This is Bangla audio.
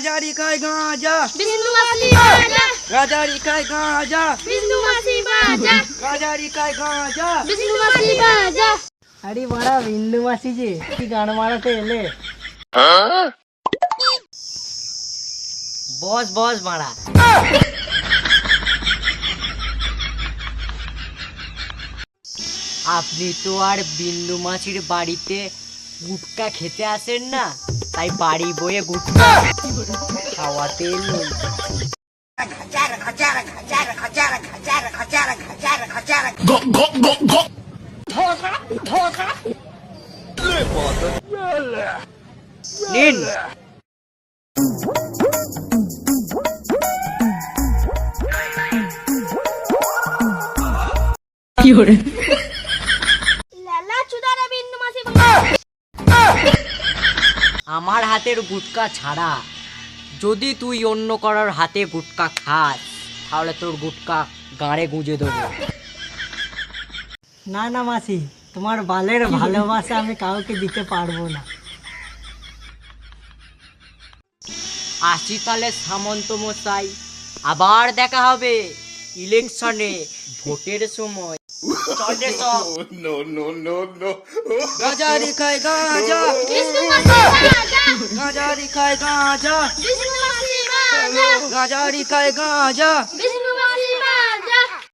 গাজারি খায় গাঁজা, বিষ্ণু মাসি বাজা, গাজারি খায় গাঁজা, বিষ্ণু মাসি বাজা, গাজারি খায় গাঁজা। বিষ্ণু মাসি বাজা। আরে মারা বিন্দু মাসি যে কি গান মারাতে এলে? বস বস মারা। আপনি তো আর বিন্দু মাসির বাড়িতে গুটকা খেতে আসেন না, তাই বাড়ি বয়ে গুটকা খাওয়াতে এলুন। নিন। লালা চুদারে বিষ্ণু মাসি বাজা। আমার হাতের গুটকা ছাড়া যদি তুই অন্য কারোর হাতে গুটকা খাস, তাহলে তোর গুটকা গাঁড়ে গুঁজে দেবো। না না মাসি, তোমার বালের ভালোবাসা আমি কাউকে দিতে পারবো না। আসি তাহলে সামন্ত মশাই, আবার দেখা হবে ইলেকশনে, ভোটের সময়। চলে সব। গাজারি খায় গাঁজা, বিষ্ণু মাসি বাজা, গাজারি খায় গাঁজা, বিষ্ণু মাসি বাজা, গাজারি খায় গাঁজা।